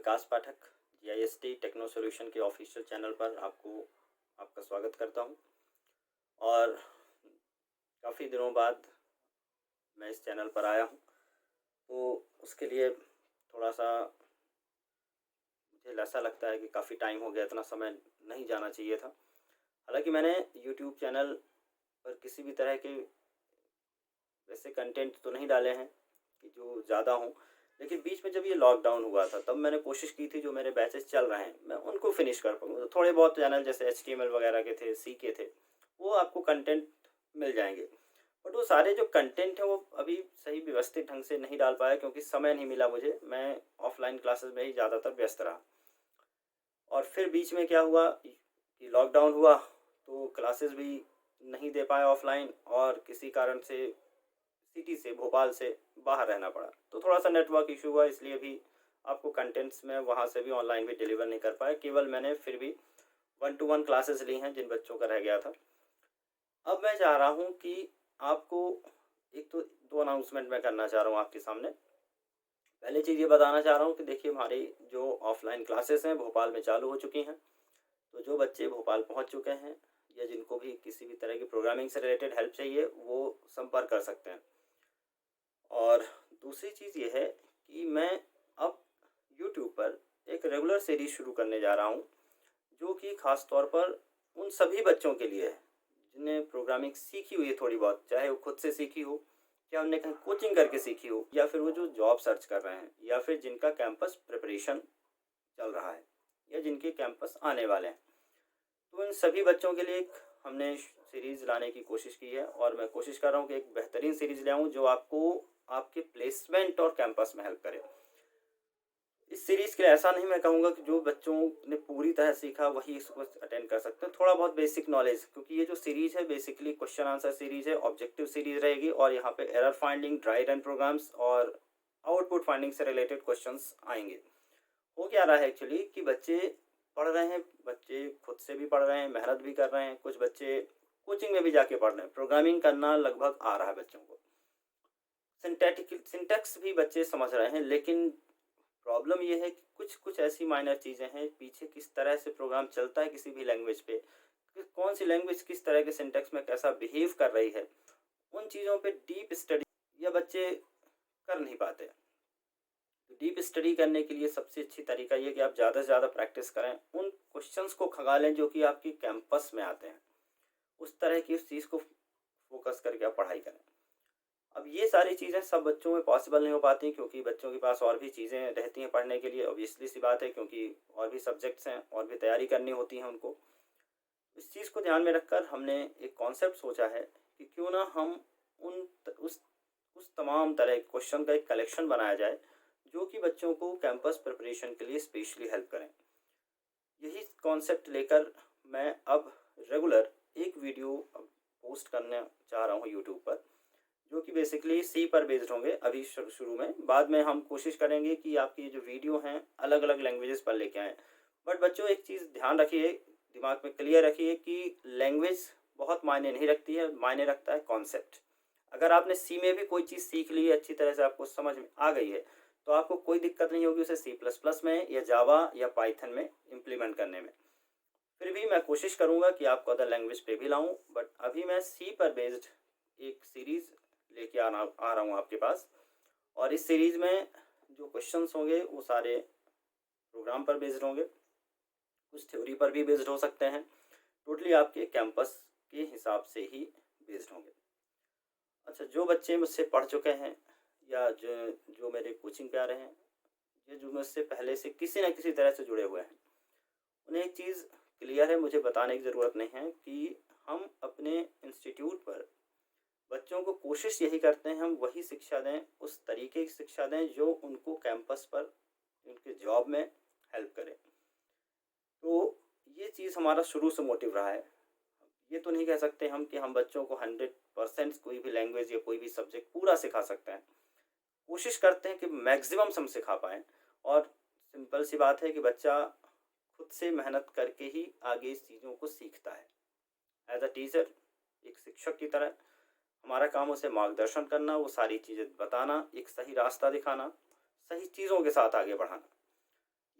विकास पाठक GIST techno solution के official channel पर आपका स्वागत करता हूं। और काफ़ी दिनों बाद मैं इस चैनल पर आया हूं, तो उसके लिए थोड़ा सा मुझे ऐसा लगता है कि काफ़ी टाइम हो गया, इतना समय नहीं जाना चाहिए था। हालांकि मैंने यूट्यूब चैनल पर किसी भी तरह के वैसे कंटेंट तो नहीं डाले हैं कि जो ज़्यादा हों, लेकिन बीच में जब ये लॉकडाउन हुआ था तब मैंने कोशिश की थी, जो मेरे बैचेस चल रहे हैं मैं उनको फिनिश कर पाऊँ। तो थोड़े बहुत चैनल जैसे HTML वगैरह के थे, सी के थे, वो आपको कंटेंट मिल जाएंगे। बट वो सारे जो कंटेंट हैं वो अभी सही व्यवस्थित ढंग से नहीं डाल पाया, क्योंकि समय नहीं मिला मुझे। मैं ऑफलाइन क्लासेस में ही ज़्यादातर व्यस्त रहा। और फिर बीच में क्या हुआ कि लॉकडाउन हुआ, तो क्लासेस भी नहीं दे पाए ऑफलाइन, और किसी कारण से सिटी से, भोपाल से बाहर रहना पड़ा, तो थोड़ा सा नेटवर्क इशू हुआ, इसलिए भी आपको कंटेंट्स में वहाँ से भी ऑनलाइन भी डिलीवर नहीं कर पाया। केवल मैंने फिर भी 1-to-1 क्लासेस ली हैं जिन बच्चों का रह गया था। अब मैं चाह रहा हूँ कि आपको एक तो दो अनाउंसमेंट मैं करना चाह रहा हूँ आपके सामने। पहली चीज़ ये बताना चाह रहा हूँ कि देखिए, हमारी जो ऑफलाइन क्लासेस हैं भोपाल में चालू हो चुकी हैं। तो जो बच्चे भोपाल पहुँच चुके हैं या जिनको भी किसी भी तरह की प्रोग्रामिंग से रिलेटेड हेल्प चाहिए, वो संपर्क कर सकते हैं। और दूसरी चीज़ ये है कि मैं अब YouTube पर एक रेगुलर सीरीज शुरू करने जा रहा हूँ, जो कि ख़ास तौर पर उन सभी बच्चों के लिए है जिन्हें प्रोग्रामिंग सीखी हुई है थोड़ी बहुत, चाहे वो खुद से सीखी हो, या उनने कहीं कोचिंग करके सीखी हो, या फिर वो जो जॉब सर्च कर रहे हैं, या फिर जिनका कैंपस प्रिपरेशन चल रहा है, या जिनके कैंपस आने वाले हैं। तो इन सभी बच्चों के लिए एक हमने सीरीज़ लाने की कोशिश की है, और मैं कोशिश कर रहा हूँ कि एक बेहतरीन सीरीज़ ले आऊँ जो आपको आपके प्लेसमेंट और कैंपस में हेल्प करे। इस सीरीज़ के लिए ऐसा नहीं मैं कहूँगा कि जो बच्चों ने पूरी तरह सीखा वही इसको अटेंड कर सकते हैं। थोड़ा बहुत बेसिक नॉलेज, क्योंकि ये जो सीरीज़ है बेसिकली क्वेश्चन आंसर सीरीज़ है, ऑब्जेक्टिव सीरीज़ रहेगी, और यहाँ पे error finding, dry run programs और आउटपुट फाइंडिंग से रिलेटेड क्वेश्चंस आएंगे। हो क्या रहा है एक्चुअली कि बच्चे पढ़ रहे हैं, बच्चे खुद से भी पढ़ रहे हैं, मेहनत भी कर रहे हैं, कुछ बच्चे कोचिंग में भी जाके पढ़ रहे हैं, प्रोग्रामिंग करना लगभग आ रहा है बच्चों को, सिंटैक्स भी बच्चे समझ रहे हैं। लेकिन प्रॉब्लम ये है कि कुछ कुछ ऐसी माइनर चीज़ें हैं पीछे, किस तरह से प्रोग्राम चलता है किसी भी लैंग्वेज पे, कौन सी लैंग्वेज किस तरह के सिंटैक्स में कैसा बिहेव कर रही है, उन चीज़ों पे डीप स्टडी या बच्चे कर नहीं पाते। तो डीप स्टडी करने के लिए सबसे अच्छी तरीका ये कि आप ज़्यादा से ज़्यादा प्रैक्टिस करें, उन क्वेश्चंस को खंगालें जो कि आपकी कैंपस में आते हैं, उस तरह की उस चीज़ को फोकस करके आप पढ़ाई करें। अब ये सारी चीज़ें सब बच्चों में पॉसिबल नहीं हो पाती, क्योंकि बच्चों के पास और भी चीज़ें रहती हैं पढ़ने के लिए। ऑब्वियसली सी बात है, क्योंकि और भी सब्जेक्ट्स हैं और भी तैयारी करनी होती है उनको। इस चीज़ को ध्यान में रखकर हमने एक कॉन्सेप्ट सोचा है कि क्यों ना हम उस तमाम तरह के क्वेश्चन का एक कलेक्शन बनाया जाए, जो कि बच्चों को कैंपस प्रिपरेशन के लिए स्पेशली हेल्प करें। यही कॉन्सेप्ट लेकर मैं अब रेगुलर एक वीडियो पोस्ट करना चाह रहा हूँ यूट्यूब पर, जो कि बेसिकली सी पर बेस्ड होंगे अभी शुरू में। बाद में हम कोशिश करेंगे कि आपकी जो वीडियो हैं अलग अलग लैंग्वेजेस पर लेके आएँ। बट बच्चों, एक चीज़ ध्यान रखिए, दिमाग में क्लियर रखिए कि लैंग्वेज बहुत मायने नहीं रखती है, मायने रखता है कॉन्सेप्ट। अगर आपने सी में भी कोई चीज़ सीख ली है, अच्छी तरह से आपको समझ में आ गई है, तो आपको कोई दिक्कत नहीं होगी उसे C++ में या जावा या पाइथन में इम्प्लीमेंट करने में। फिर भी मैं कोशिश करूँगा कि आपको अदर लैंग्वेज पे भी लाऊँ, बट अभी मैं सी पर बेस्ड एक सीरीज़ लेके आ रहा हूँ आपके पास। और इस सीरीज़ में जो क्वेश्चंस होंगे वो सारे प्रोग्राम पर बेस्ड होंगे, कुछ थ्योरी पर भी बेस्ड हो सकते हैं, टोटली आपके कैंपस के हिसाब से ही बेस्ड होंगे। अच्छा, जो बच्चे मुझसे पढ़ चुके हैं या जो मेरे कोचिंग पे आ रहे हैं, या जो मुझसे पहले से किसी न किसी तरह से जुड़े हुए हैं, उन्हें एक चीज़ क्लियर है, मुझे बताने की ज़रूरत नहीं है कि हम अपने इंस्टीट्यूट पर बच्चों को कोशिश यही करते हैं हम वही शिक्षा दें, उस तरीके की शिक्षा दें जो उनको कैंपस पर उनके जॉब में हेल्प करे। तो ये चीज़ हमारा शुरू से मोटिव रहा है। ये तो नहीं कह सकते हम कि हम बच्चों को 100% कोई भी लैंग्वेज या कोई भी सब्जेक्ट पूरा सिखा सकते हैं। कोशिश करते हैं कि मैक्सिमम हम सिखा पाएँ, और सिंपल सी बात है कि बच्चा खुद से मेहनत करके ही आगे इस चीज़ों को सीखता है। एज अ टीचर, एक शिक्षक की तरह हमारा काम उसे मार्गदर्शन करना, वो सारी चीज़ें बताना, एक सही रास्ता दिखाना, सही चीज़ों के साथ आगे बढ़ाना।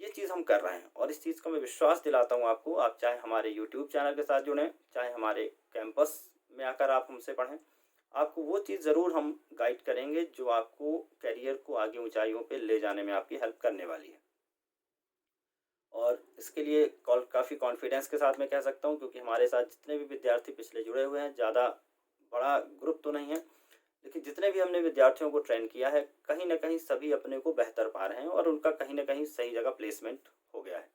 ये चीज़ हम कर रहे हैं और इस चीज़ का मैं विश्वास दिलाता हूँ आपको। आप चाहे हमारे यूट्यूब चैनल के साथ जुड़ें, चाहे हमारे कैंपस में आकर आप हमसे पढ़ें, आपको वो चीज़ ज़रूर हम गाइड करेंगे जो आपको करियर को आगे ऊँचाइयों पे ले जाने में आपकी हेल्प करने वाली है। और इसके लिए काफ़ी कॉन्फिडेंस के साथ मैं कह सकता हूँ, क्योंकि हमारे साथ जितने भी विद्यार्थी पिछले जुड़े हुए हैं, ज़्यादा बड़ा ग्रुप तो नहीं है, लेकिन जितने भी हमने विद्यार्थियों को ट्रेन किया है, कहीं न कहीं सभी अपने को बेहतर पा रहे हैं और उनका कहीं न कहीं सही जगह प्लेसमेंट हो गया है।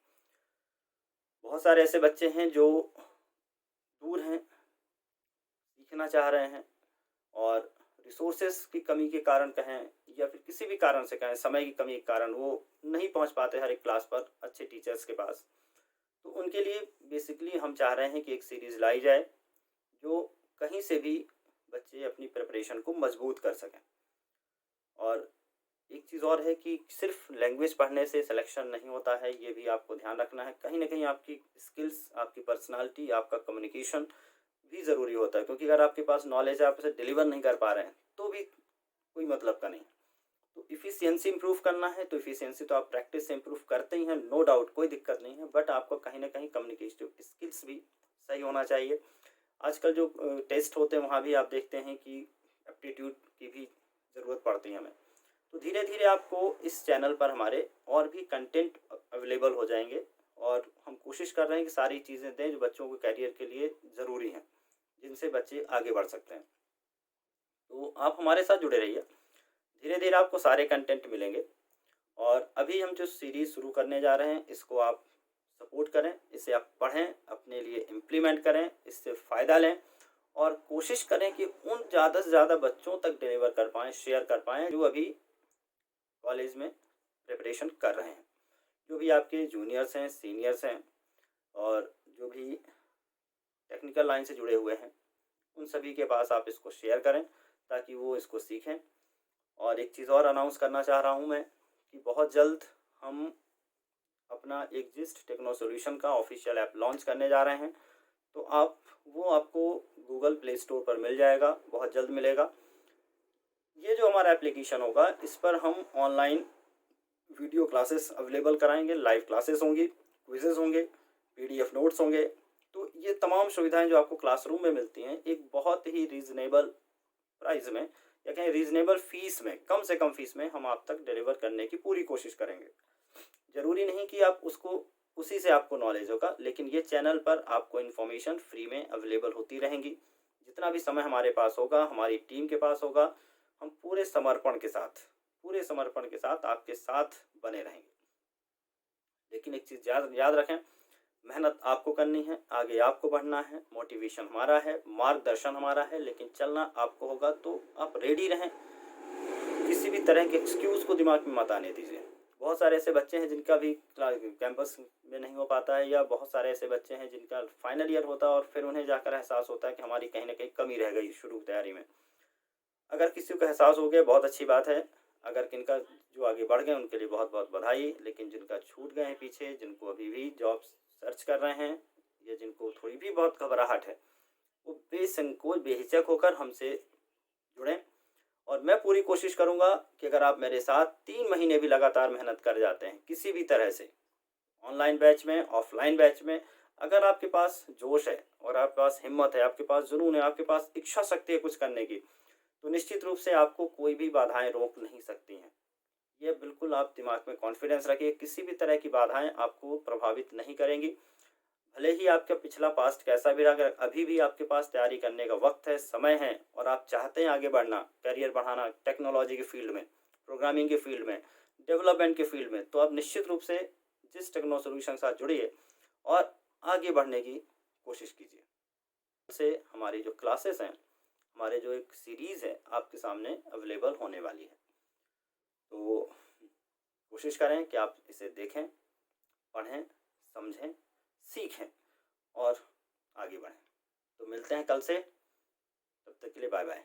बहुत सारे ऐसे बच्चे हैं जो दूर हैं, सीखना चाह रहे हैं और रिसोर्सेज़ की कमी के कारण कहें या फिर किसी भी कारण से कहें, समय की कमी के कारण वो नहीं पहुँच पाते हर एक क्लास पर अच्छे टीचर्स के पास। तो उनके लिए बेसिकली हम चाह रहे हैं कि एक सीरीज़ लाई जाए, जो कहीं से भी बच्चे अपनी प्रिपरेशन को मजबूत कर सकें। और एक चीज़ और है कि सिर्फ लैंग्वेज पढ़ने से सिलेक्शन नहीं होता है, ये भी आपको ध्यान रखना है। कहीं न कहीं आपकी स्किल्स, आपकी पर्सनैलिटी, आपका कम्युनिकेशन भी ज़रूरी होता है, क्योंकि अगर आपके पास नॉलेज है, आप उसे डिलीवर नहीं कर पा रहे हैं, तो भी कोई मतलब का नहीं। तो एफिशिएंसी इम्प्रूव करना है, तो एफिशिएंसी तो आप प्रैक्टिस से इम्प्रूव करते ही हैं, नो डाउट, कोई दिक्कत नहीं है, बट आपको कहीं न कहीं कम्युनिकेटिव स्किल्स भी सही होना चाहिए। आजकल जो टेस्ट होते हैं, वहाँ भी आप देखते हैं कि एप्टीट्यूड की भी ज़रूरत पड़ती है हमें। तो धीरे-धीरे आपको इस चैनल पर हमारे और भी कंटेंट अवेलेबल हो जाएँगे और हम कोशिश कर रहे हैं कि सारी चीज़ें दें जो बच्चों के करियर के लिए ज़रूरी हैं, जिनसे बच्चे आगे बढ़ सकते हैं। तो आप हमारे साथ जुड़े रहिए, धीरे-धीरे आपको सारे कंटेंट मिलेंगे और अभी हम जो सीरीज़ शुरू करने जा रहे हैं, इसको आप सपोर्ट करें, इसे आप पढ़ें, अपने लिए इम्प्लीमेंट करें, इससे फ़ायदा लें और कोशिश करें कि उन ज़्यादा से ज़्यादा बच्चों तक डिलीवर कर पाएँ, शेयर कर पाएँ, जो अभी कॉलेज में प्रिपरेशन कर रहे हैं। जो भी आपके जूनियर्स हैं, सीनियर्स हैं और जो भी टेक्निकल लाइन से जुड़े हुए हैं, उन सभी के पास आप इसको शेयर करें ताकि वो इसको सीखें। और एक चीज़ और अनाउंस करना चाह रहा हूँ मैं कि बहुत जल्द हम अपना एक जिस्ट टेक्नो सॉल्यूशन का ऑफिशियल ऐप लॉन्च करने जा रहे हैं। तो आपको गूगल प्ले स्टोर पर मिल जाएगा, बहुत जल्द मिलेगा। ये जो हमारा एप्लीकेशन होगा, इस पर हम ऑनलाइन वीडियो क्लासेस अवेलेबल कराएंगे, लाइव क्लासेस होंगी, क्विजेज़ होंगे, पीडीएफ नोट्स होंगे। तो ये तमाम सुविधाएं जो आपको क्लासरूम में मिलती हैं, एक बहुत ही रीज़नेबल प्राइस में या कहें रीज़नेबल फ़ीस में, कम से कम फ़ीस में हम आप तक डिलीवर करने की पूरी कोशिश करेंगे। ज़रूरी नहीं कि आप उसी से आपको नॉलेज होगा, लेकिन ये चैनल पर आपको इन्फॉर्मेशन फ्री में अवेलेबल होती रहेंगी। जितना भी समय हमारे पास होगा, हमारी टीम के पास होगा, हम पूरे समर्पण के साथ आपके साथ बने रहेंगे। लेकिन एक चीज़ याद याद रखें, मेहनत आपको करनी है, आगे आपको बढ़ना है, मोटिवेशन हमारा है, मार्गदर्शन हमारा है, लेकिन चलना आपको होगा। तो आप रेडी रहें, किसी भी तरह के एक्सक्यूज़ को दिमाग में मत आने दीजिए। बहुत सारे ऐसे बच्चे हैं जिनका भी कैंपस में नहीं हो पाता है, या बहुत सारे ऐसे बच्चे हैं जिनका फाइनल ईयर होता है और फिर उन्हें जाकर एहसास होता है कि हमारी कहीं न कहीं कमी रह गई शुरू तैयारी में। अगर किसी को एहसास हो गया, बहुत अच्छी बात है। अगर किनका जो आगे बढ़ गए, उनके लिए बहुत-बहुत बधाई। लेकिन जिनका छूट गए हैं पीछे, जिनको अभी भी जॉब सर्च कर रहे हैं या जिनको थोड़ी भी बहुत घबराहट है, वो बेसंकोच, बेहिचक होकर हमसे जुड़ें। और मैं पूरी कोशिश करूँगा कि अगर आप मेरे साथ 3 महीने भी लगातार मेहनत कर जाते हैं, किसी भी तरह से, ऑनलाइन बैच में, ऑफलाइन बैच में, अगर आपके पास जोश है और आपके पास हिम्मत है, आपके पास जुनून है, आपके पास इच्छा शक्ति है कुछ करने की, तो निश्चित रूप से आपको कोई भी बाधाएं रोक नहीं सकती हैं। ये बिल्कुल आप दिमाग में कॉन्फिडेंस रखिए, किसी भी तरह की बाधाएं आपको प्रभावित नहीं करेंगी। भले ही आपका पिछला पास्ट कैसा भी रहा, अगर अभी भी आपके पास तैयारी करने का वक्त है, समय है और आप चाहते हैं आगे बढ़ना, करियर बढ़ाना टेक्नोलॉजी के फील्ड में, प्रोग्रामिंग के फील्ड में, डेवलपमेंट के फील्ड में, तो आप निश्चित रूप से जिस टेक्नो सॉल्यूशन के साथ जुड़िए और आगे बढ़ने की कोशिश कीजिए। से हमारी जो क्लासेस हैं, हमारे जो एक सीरीज़ है, आपके सामने अवेलेबल होने वाली है। तो कोशिश करें कि आप इसे देखें, पढ़ें, समझें, सीखें और आगे बढ़ें। तो मिलते हैं कल से, तब तक के लिए बाय बाय।